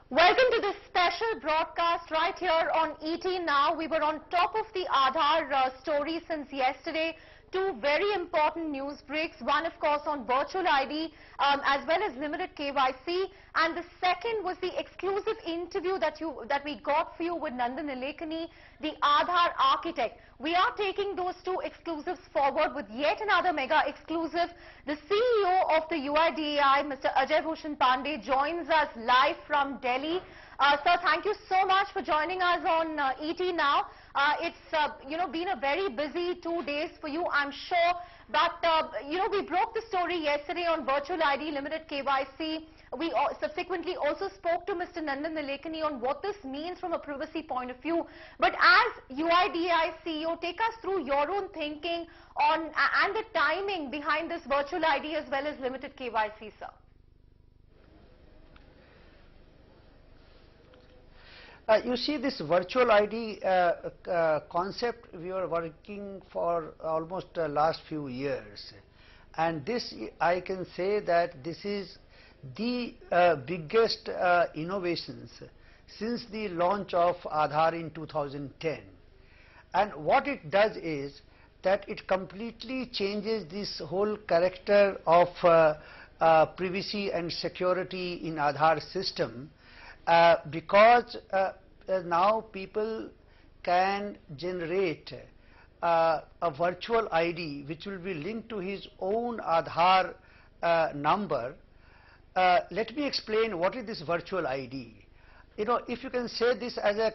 Welcome to this special broadcast right here on ET Now. We were on top of the Aadhaar story since yesterday. Two very important news breaks. One, of course, on virtual ID as well as limited KYC. And the second was the exclusive interview that we got for you with Nandan Nilekani, the Aadhaar architect. We are taking those two exclusives forward with yet another mega exclusive. The CEO of the UIDAI, Mr. Ajay Bhushan Pandey, joins us live from Delhi. Sir, thank you so much for joining us on ET Now. It's been a very busy 2 days for you, I'm sure. But we broke the story yesterday on virtual ID, limited KYC. We subsequently also spoke to Mr. Nandan Nilekani on what this means from a privacy point of view. But as UIDAI CEO, take us through your own thinking on and the timing behind this virtual ID as well as limited KYC, sir. You see, this virtual ID concept we were working for almost last few years, and this I can say that this is the biggest innovations since the launch of Aadhaar in 2010. And what it does is that it completely changes this whole character of privacy and security in Aadhaar system. Because now people can generate a virtual ID which will be linked to his own Aadhaar number. Let me explain what is this virtual ID. If you can say this as a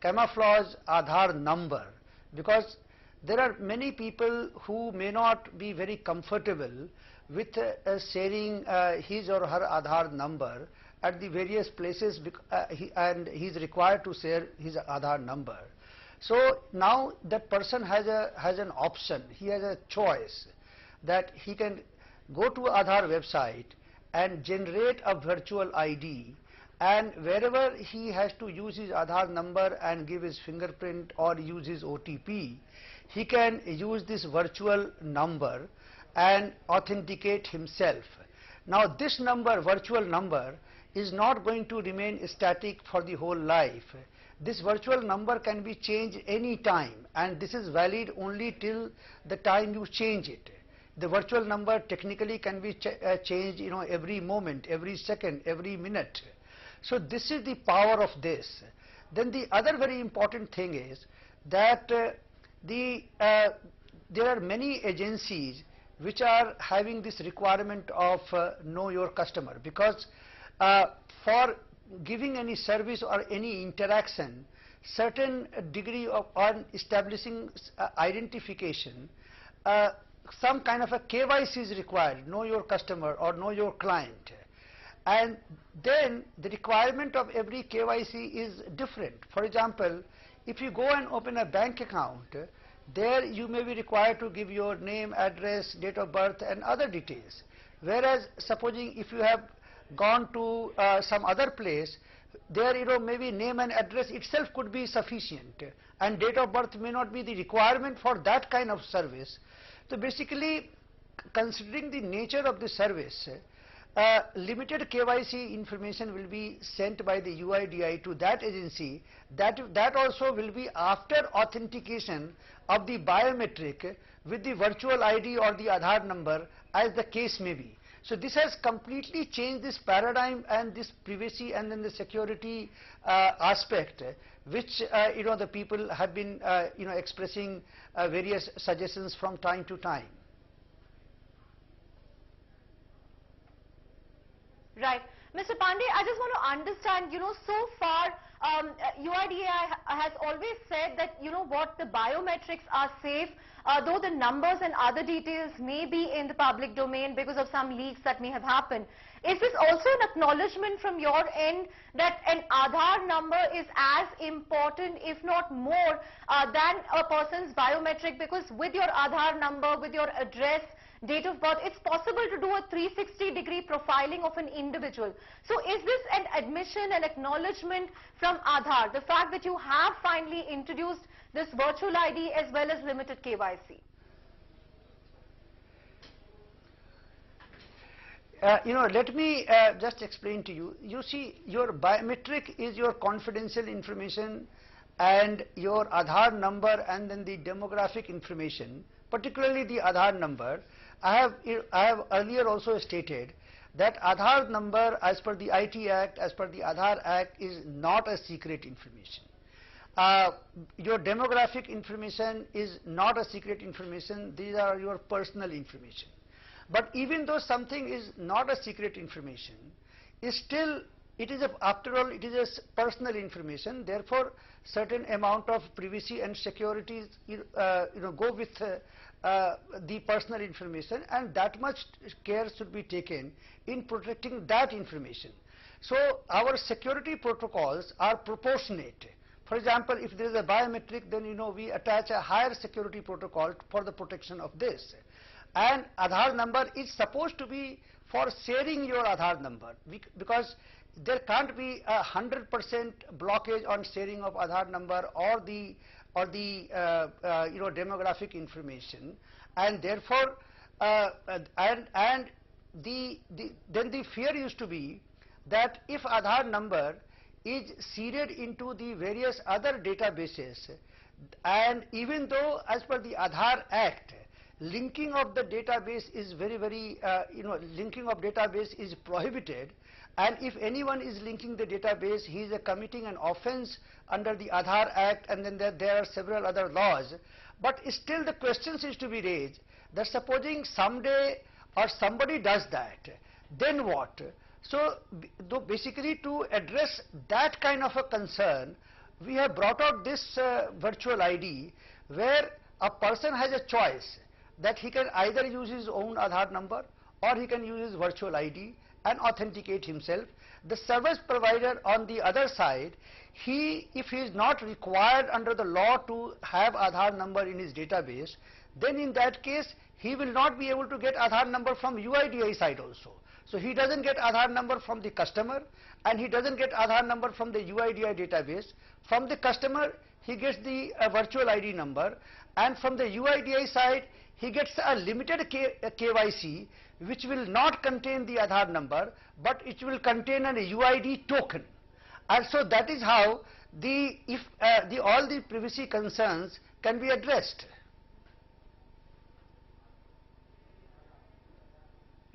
camouflage Aadhaar number, because there are many people who may not be very comfortable with sharing his or her Aadhaar number at the various places, and he is required to share his Aadhaar number. So now that person has an option, he has a choice that he can go to Aadhaar website and generate a virtual ID, and wherever he has to use his Aadhaar number and give his fingerprint or use his OTP, he can use this virtual number and authenticate himself. Now this number, virtual number, is not going to remain static for the whole life. This virtual number can be changed any time, and this is valid only till the time you change it. The virtual number technically can be changed every moment, every second, every minute. So this is the power of this. Then the other very important thing is that there are many agencies which are having this requirement of know your customer, because for giving any service or any interaction, certain degree of establishing identification, some kind of a KYC is required, know your customer or know your client. And then the requirement of every KYC is different. For example, if you go and open a bank account, there you may be required to give your name, address, date of birth and other details. Whereas supposing if you have gone to some other place, there maybe name and address itself could be sufficient, and date of birth may not be the requirement for that kind of service. So basically, considering the nature of the service, limited KYC information will be sent by the UIDAI to that agency. That also will be after authentication of the biometric with the virtual ID or the Aadhaar number, as the case may be. So this has completely changed this paradigm and this privacy and then the security aspect, which the people have been expressing various suggestions from time to time. Right. Mr. Pandey, I just want to understand, so far UIDAI has always said that, the biometrics are safe, though the numbers and other details may be in the public domain because of some leaks that may have happened. Is this also an acknowledgement from your end that an Aadhaar number is as important, if not more, than a person's biometric? Because with your Aadhaar number, with your address, date of birth, it's possible to do a 360-degree profiling of an individual. So is this an admission, an acknowledgement from Aadhaar, the fact that you have finally introduced this virtual ID as well as limited KYC? Let me just explain to you. You see, your biometric is your confidential information and your Aadhaar number and then the demographic information, particularly the Aadhaar number. I have earlier also stated that Aadhaar number as per the IT Act, as per the Aadhaar Act is not a secret information. Your demographic information is not a secret information. These are your personal information. But even though something is not a secret information, after all, it is a personal information. Therefore, certain amount of privacy and security, go with the personal information, and that much care should be taken in protecting that information. So, our security protocols are proportionate. For example, if there is a biometric, then we attach a higher security protocol for the protection of this. And Aadhaar number is supposed to be for sharing your Aadhaar number, because there can't be 100% blockage on sharing of Aadhaar number or the demographic information, and therefore then the fear used to be that if Aadhaar number is seeded into the various other databases, and even though as per the Aadhaar Act, linking of the database is linking of database is prohibited, and if anyone is linking the database, he is committing an offense under the Aadhaar Act, and then there are several other laws. But still the questions is to be raised that supposing someday or somebody does that, then what? So basically, to address that kind of a concern, we have brought out this virtual ID, where a person has a choice that he can either use his own Aadhaar number or he can use his virtual ID and authenticate himself. The service provider on the other side, if he is not required under the law to have Aadhaar number in his database, then in that case he will not be able to get Aadhaar number from UIDAI side also. So he doesn't get Aadhaar number from the customer, and he doesn't get Aadhaar number from the UIDAI database. From the customer he gets the virtual ID number, and from the UIDAI side he gets a limited KYC, which will not contain the Aadhaar number, but it will contain an UID token. And so that is how all the privacy concerns can be addressed.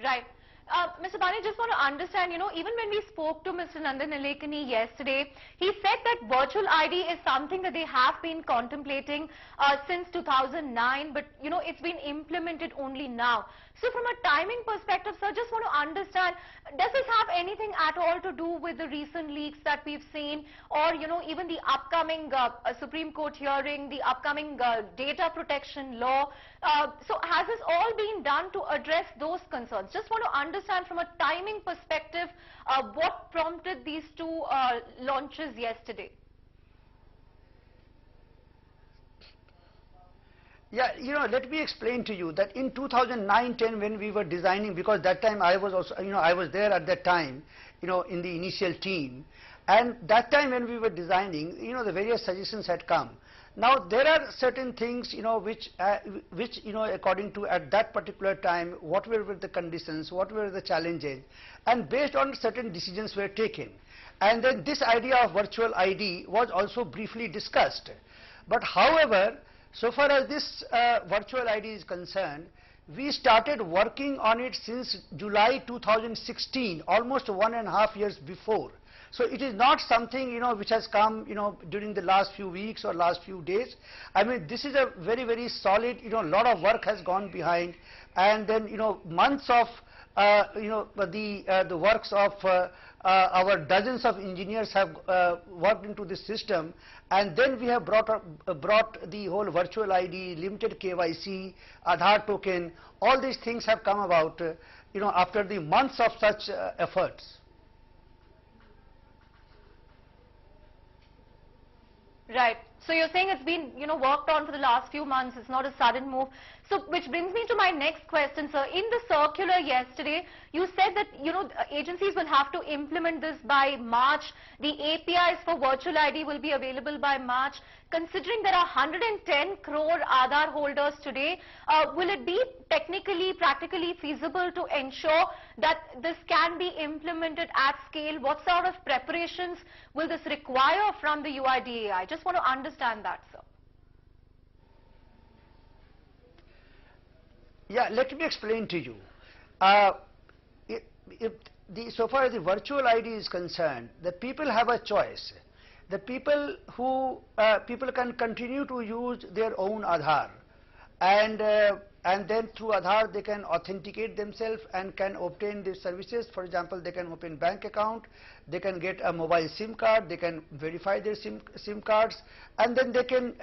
Right. Mr. Pandey, just want to understand, even when we spoke to Mr. Nandan Nilekani yesterday, he said that virtual ID is something that they have been contemplating since 2009, but, it's been implemented only now. So from a timing perspective, sir, just want to understand, does this have anything at all to do with the recent leaks that we've seen, or, even the upcoming Supreme Court hearing, the upcoming data protection law? So has this all been done to address those concerns? Just want to understand from a timing perspective, what prompted these two launches yesterday? Yeah, let me explain to you that in 2009-10 when we were designing, because that time I was also, I was there at that time, in the initial team, and that time when we were designing, the various suggestions had come. Now there are certain things, which according to at that particular time, what were the conditions, what were the challenges, and based on certain decisions were taken. And then this idea of virtual ID was also briefly discussed. But however, so far as this virtual ID is concerned, we started working on it since July 2016, almost 1.5 years before. So it is not something, which has come, during the last few weeks or last few days. I mean, this is a very, very solid, lot of work has gone behind, and then, months of, the works of our dozens of engineers have worked into this system, and then we have brought the whole virtual ID, limited KYC, Aadhaar token. All these things have come about, after the months of such efforts. Right. So you're saying it's been, worked on for the last few months. It's not a sudden move. So which brings me to my next question, sir. In the circular yesterday, you said that, agencies will have to implement this by March. The APIs for virtual ID will be available by March. Considering there are 110 crore Aadhaar holders today, will it be technically, practically feasible to ensure that this can be implemented at scale? What sort of preparations will this require from the UIDAI? I just want to understand that, sir. Yeah, let me explain to you. So far as the virtual ID is concerned, the people have a choice. The people can continue to use their own Aadhaar, and then through Aadhaar they can authenticate themselves and can obtain the services. For example, they can open bank account, they can get a mobile SIM card, they can verify their SIM cards, and then they can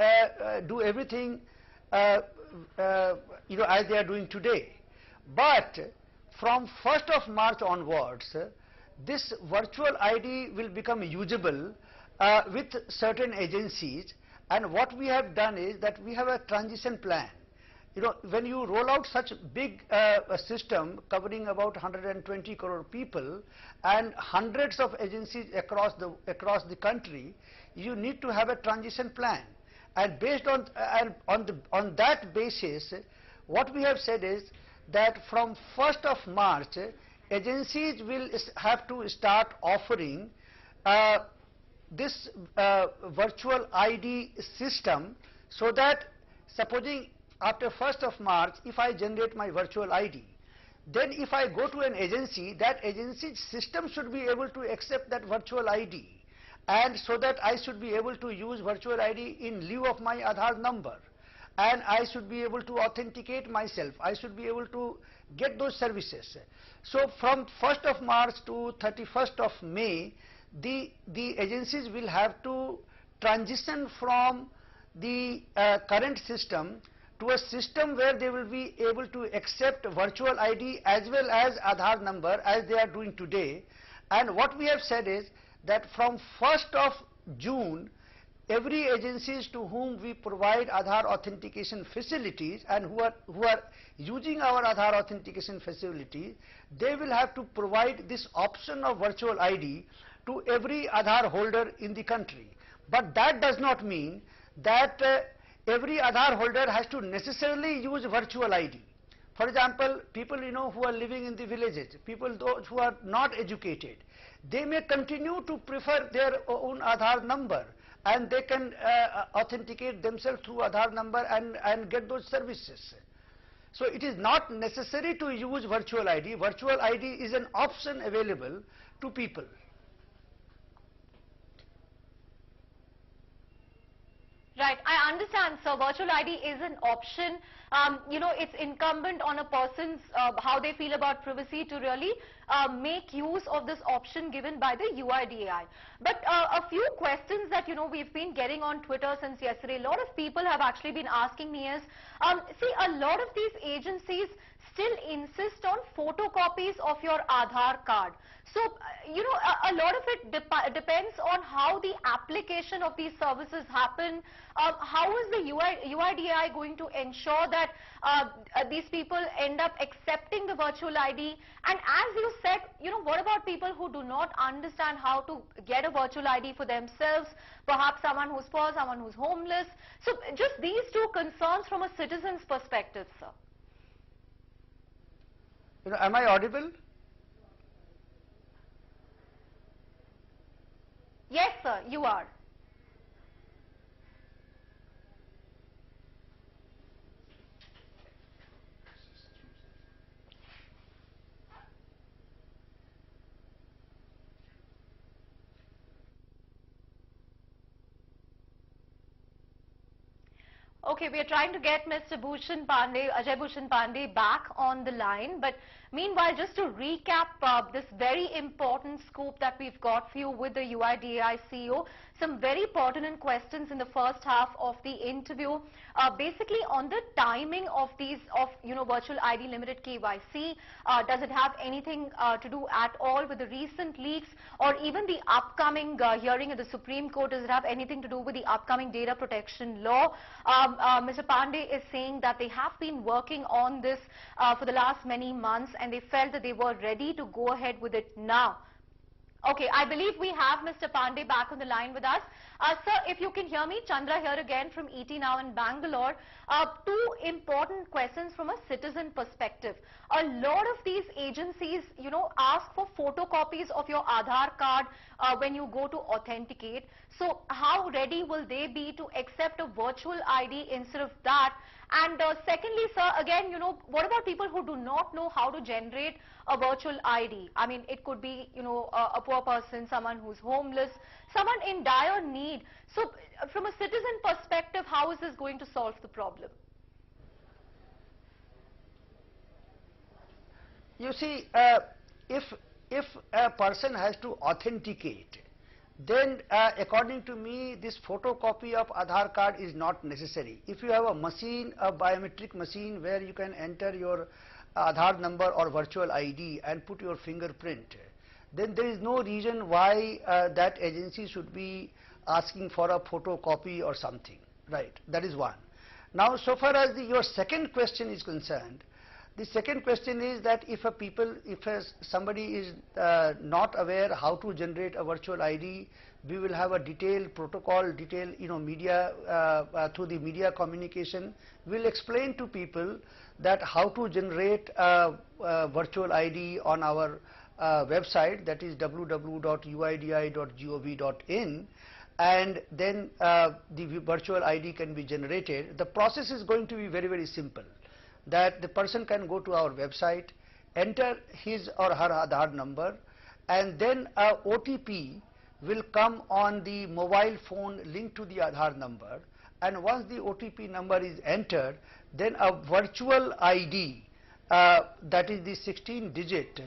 do everything as they are doing today. But from 1st of March onwards, this virtual ID will become usable with certain agencies, and what we have done is that we have a transition plan. When you roll out such big a system covering about 120 crore people and hundreds of agencies across the country, you need to have a transition plan. And based on that basis, what we have said is that from 1st of March, agencies will have to start offering this virtual ID system, so that supposing after 1st of March, if I generate my virtual ID, then if I go to an agency, that agency's system should be able to accept that virtual ID, and so that I should be able to use virtual ID in lieu of my Aadhaar number, and I should be able to authenticate myself. I should be able to get those services. So from 1st of March to 31st of May, the agencies will have to transition from the current system to a system where they will be able to accept virtual ID as well as Aadhaar number as they are doing today. And what we have said is that from 1st of June, every agencies to whom we provide Aadhaar authentication facilities and who are using our Aadhaar authentication facility, they will have to provide this option of virtual ID to every Aadhaar holder in the country. But that does not mean that every Aadhaar holder has to necessarily use virtual ID. For example, people who are living in the villages, people those who are not educated, they may continue to prefer their own Aadhaar number, and they can authenticate themselves through Aadhaar number and get those services. So it is not necessary to use virtual ID. Virtual ID is an option available to people. Right, I understand, sir. Virtual ID is an option. It's incumbent on a person's how they feel about privacy to really make use of this option given by the UIDAI. But a few questions that we've been getting on Twitter since yesterday. A lot of people have actually been asking me is, see, a lot of these agencies still insist on photocopies of your Aadhaar card. So, a lot of it depends on how the application of these services happen. How is the UIDAI going to ensure that these people end up accepting the virtual ID? And as you said, what about people who do not understand how to get a virtual ID for themselves? Perhaps someone who's poor, someone who's homeless. So, just these two concerns from a citizen's perspective, sir. Am I audible? Yes, sir, you are. Okay, we are trying to get Mr. Bhushan Pandey, Ajay Bhushan Pandey back on the line. But meanwhile, just to recap this very important scoop that we've got for you with the UIDAI CEO, some very pertinent questions in the first half of the interview. Basically on the timing of these, virtual ID limited KYC. Does it have anything to do at all with the recent leaks or even the upcoming hearing at the Supreme Court? Does it have anything to do with the upcoming data protection law? Mr. Pandey is saying that they have been working on this for the last many months and they felt that they were ready to go ahead with it now. Okay, I believe we have Mr. Pandey back on the line with us. Sir, if you can hear me, Chandra here again from ET Now in Bangalore. Two important questions from a citizen perspective. A lot of these agencies, ask for photocopies of your Aadhaar card when you go to authenticate. So how ready will they be to accept a virtual ID instead of that? And secondly, sir, again, what about people who do not know how to generate a virtual ID? I mean, it could be, a poor person, someone who's homeless, someone in dire need. So from a citizen perspective, how is this going to solve the problem? You see, if a person has to authenticate, then according to me, this photocopy of Aadhaar card is not necessary. If you have a machine, a biometric machine where you can enter your Aadhaar number or virtual ID and put your fingerprint, then there is no reason why that agency should be asking for a photocopy or something, right? That is one. Now, so far as your second question is concerned, the second question is that if somebody is not aware how to generate a virtual ID, we will have a detailed protocol, media, through the media communication. We'll explain to people that how to generate a virtual ID on our website, that is www.uidi.gov.in, and then the virtual ID can be generated. The process is going to be very, very simple. That the person can go to our website, enter his or her Aadhaar number, and then a OTP will come on the mobile phone linked to the Aadhaar number, and once the OTP number is entered, then a virtual ID, that is the 16-digit,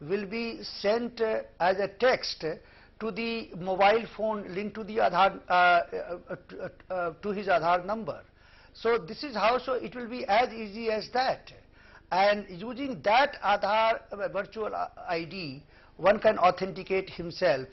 will be sent as a text to the mobile phone linked to the Aadhaar, to his Aadhaar number. So this is how, so it will be as easy as that, and using that Aadhaar virtual ID, one can authenticate himself.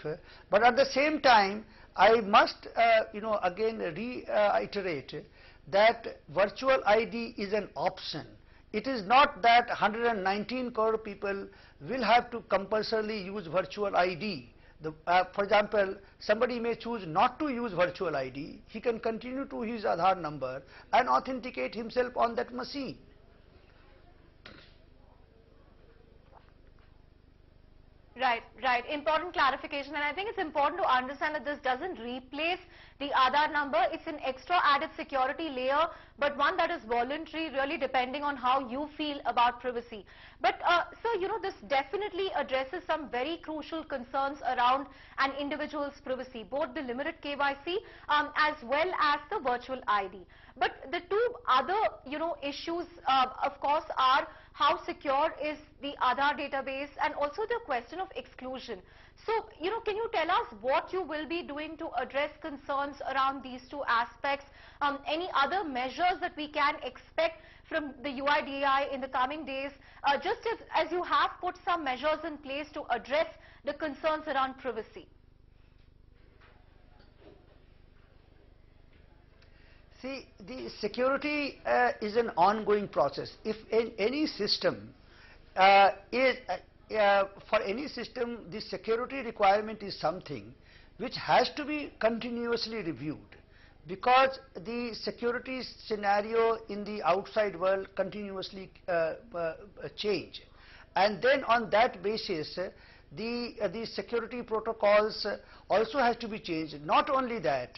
But at the same time, I must again reiterate that virtual ID is an option. It is not that 119 crore people will have to compulsorily use virtual ID. For example, somebody may choose not to use virtual ID. He can continue to his Aadhaar number and authenticate himself on that machine. Right, right. Important clarification, and I think it's important to understand that this doesn't replace the Aadhaar number. It's an extra added security layer, but one that is voluntary, really depending on how you feel about privacy. But sir, this definitely addresses some very crucial concerns around an individual's privacy, both the limited KYC as well as the virtual ID. But the two other, issues, of course, are how secure is the Aadhaar database and also the question of exclusion. So, can you tell us what you will be doing to address concerns around these two aspects? Any other measures that we can expect from the UIDAI in the coming days, just as you have put some measures in place to address the concerns around privacy? See, the security is an ongoing process. If in any system for any system, the security requirement is something which has to be continuously reviewed, because the security scenario in the outside world continuously change, and then on that basis the security protocols also has to be changed. Not only that,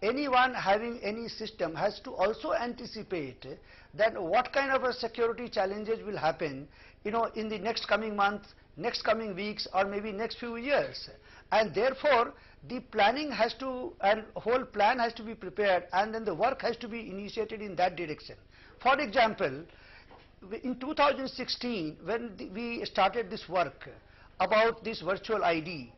anyone having any system has to also anticipate that what kind of a security challenges will happen, in the next coming month, next coming weeks or maybe next few years. And therefore, the planning has to, and whole plan has to be prepared, and then the work has to be initiated in that direction. For example, in 2016, when we started this work about this virtual ID,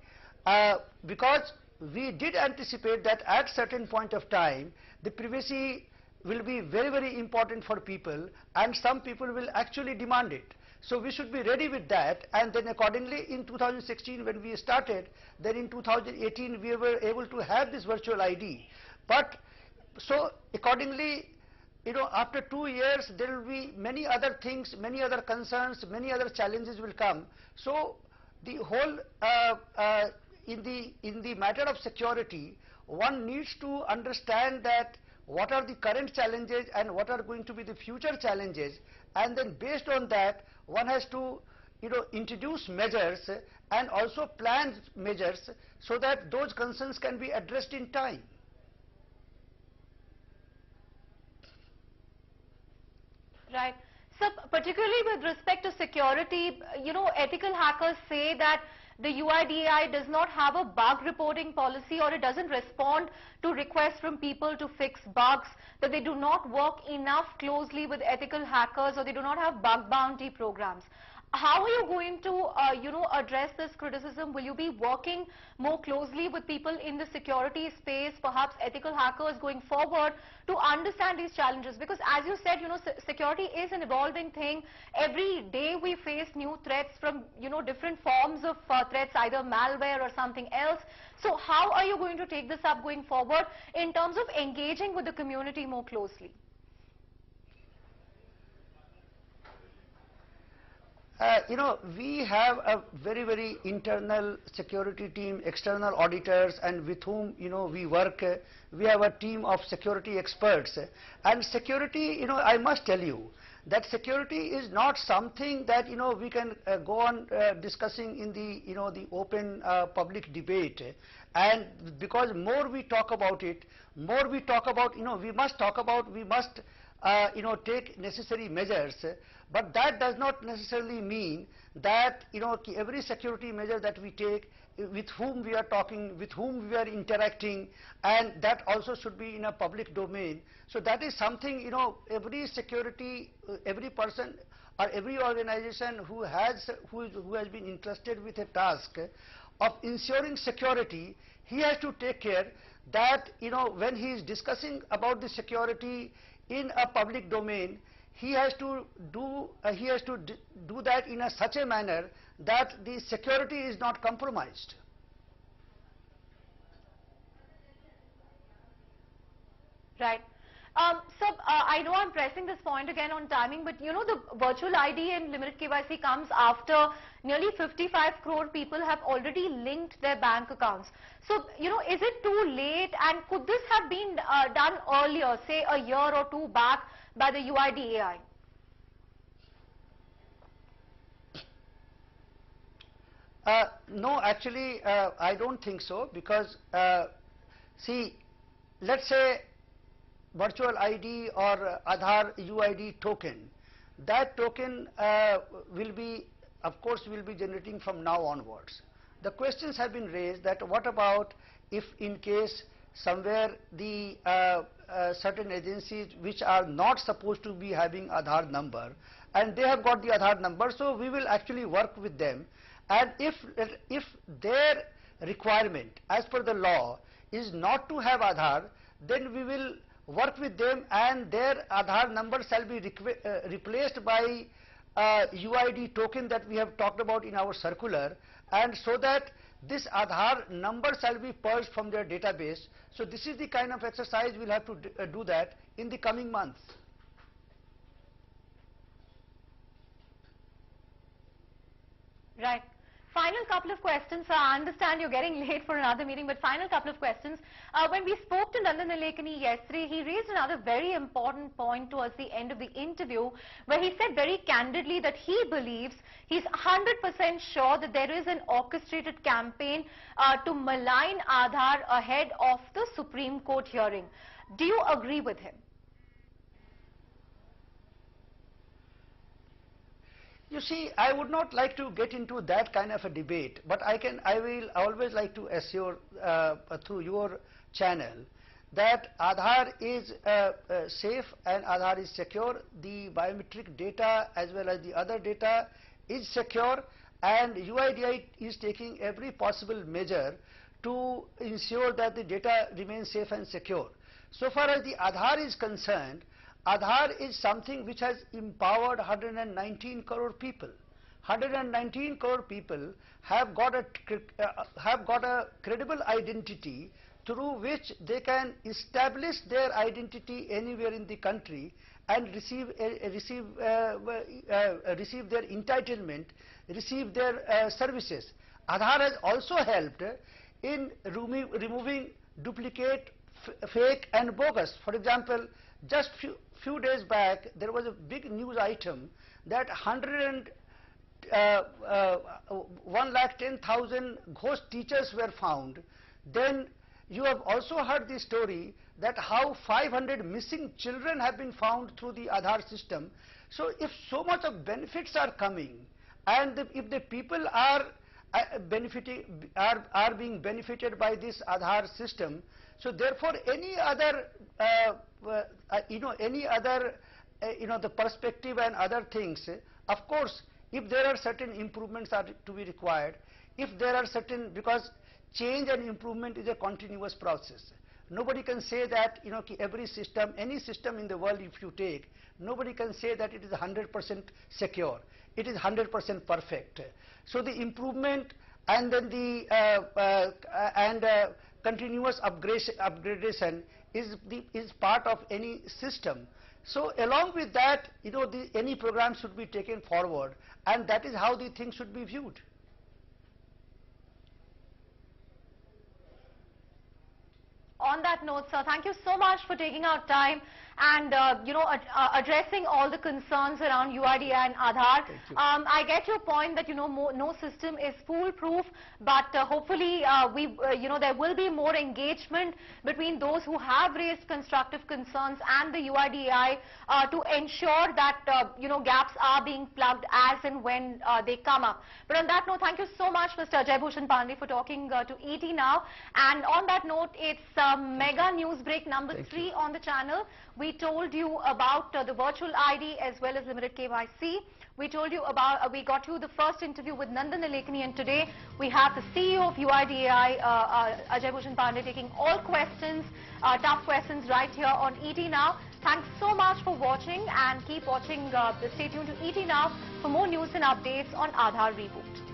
because we did anticipate that at certain point of time, the privacy will be very, very important for people, and some people will actually demand it. So we should be ready with that, and then accordingly in 2016 when we started, then in 2018 we were able to have this virtual ID. But so accordingly, you know, after 2 years there will be many other things, many other concerns, many other challenges will come. So the whole in the matter of security, one needs to understand that what are the current challenges and what are going to be the future challenges, and then based on that one has to, you know, introduce measures and also plan measures so that those concerns can be addressed in time. Right. So particularly with respect to security, you know, ethical hackers say that the UIDAI does not have a bug reporting policy, or it doesn't respond to requests from people to fix bugs, that they do not work enough closely with ethical hackers, or they do not have bug bounty programs. How are you going to, you know, address this criticism? Will you be working more closely with people in the security space, perhaps ethical hackers going forward, to understand these challenges? Because as you said, you know, security is an evolving thing. Every day we face new threats from, you know, different forms of threats, either malware or something else. So how are you going to take this up going forward in terms of engaging with the community more closely? You know, we have a very, very internal security team, external auditors, and with whom, you know, we work. We have a team of security experts. And security, you know, I must tell you that security is not something that, you know, we can go on discussing in the, you know, the open public debate. And because more we talk about it, more we talk about, you know, we must talk about, we must you know, take necessary measures, but that does not necessarily mean that, you know, every security measure that we take, with whom we are talking, with whom we are interacting, and that also should be in a public domain. So that is something, you know, every security, every person or every organization who has been entrusted with a task of ensuring security, he has to take care that, you know, when he is discussing about the security in a public domain, he has to do that in such a manner that the security is not compromised. Right. I know I'm pressing this point again on timing, but you know, the virtual ID and limited KYC comes after nearly 55 crore people have already linked their bank accounts. So, you know, is it too late, and could this have been done earlier, say a year or two back, by the UIDAI? No, actually, I don't think so, because see, let's say virtual ID or Aadhaar UID token, that token will be, of course, will be generating from now onwards. The questions have been raised that what about if in case somewhere the certain agencies which are not supposed to be having Aadhaar number, and they have got the Aadhaar number, so we will actually work with them, and if their requirement as per the law is not to have Aadhaar, then we will work with them, and their Aadhaar number shall be replaced by UID token that we have talked about in our circular, and so that this Aadhaar number shall be purged from their database. So this is the kind of exercise we'll have to do that in the coming months. Right. Final couple of questions. I understand you're getting late for another meeting, but final couple of questions. When we spoke to Nandan Nilekani yesterday, he raised another very important point towards the end of the interview, where he said very candidly that he believes, he's 100% sure that there is an orchestrated campaign to malign Aadhaar ahead of the Supreme Court hearing. Do you agree with him? You see, I would not like to get into that kind of a debate, but I will always like to assure through your channel that Aadhaar is safe and Aadhaar is secure. The biometric data as well as the other data is secure, and UIDAI is taking every possible measure to ensure that the data remains safe and secure. So far as the Aadhaar is concerned, Aadhaar is something which has empowered 119 crore people. 119 crore people have got a credible identity through which they can establish their identity anywhere in the country and receive their entitlement, receive their services. Aadhaar has also helped in removing duplicate, fake and bogus. For example, just few days back there was a big news item that 110,000 ghost teachers were found. Then you have also heard the story that how 500 missing children have been found through the Aadhaar system. So if so much of benefits are coming, and if the people are being benefited by this Aadhaar system, so therefore any other the perspective and other things, of course, if there are certain improvements are to be required, if there are certain, because change and improvement is a continuous process. Nobody can say that every system, any system in the world if you take, nobody can say that it is 100% secure, it is 100% perfect. So the improvement and then the continuous upgradation is part of any system. So along with that, any program should be taken forward, and that is how the thing should be viewed. On that note, sir, thank you so much for taking our time and addressing all the concerns around UIDAI and Aadhaar. I get your point that no system is foolproof, but hopefully there will be more engagement between those who have raised constructive concerns and the UIDAI to ensure that gaps are being plugged as and when they come up. But on that note, thank you so much, Mr. Ajay Bhushan Pandey, for talking to ET Now. And on that note, it's mega news break number 3 on the channel. We told you about the virtual ID as well as limited KYC. We told you about, we got you the first interview with Nandan Nilekani, and today we have the CEO of UIDAI, Ajay Bhushan Pandey, taking all questions, tough questions right here on ET Now. Thanks so much for watching, and keep watching, stay tuned to ET Now for more news and updates on Aadhaar Reboot.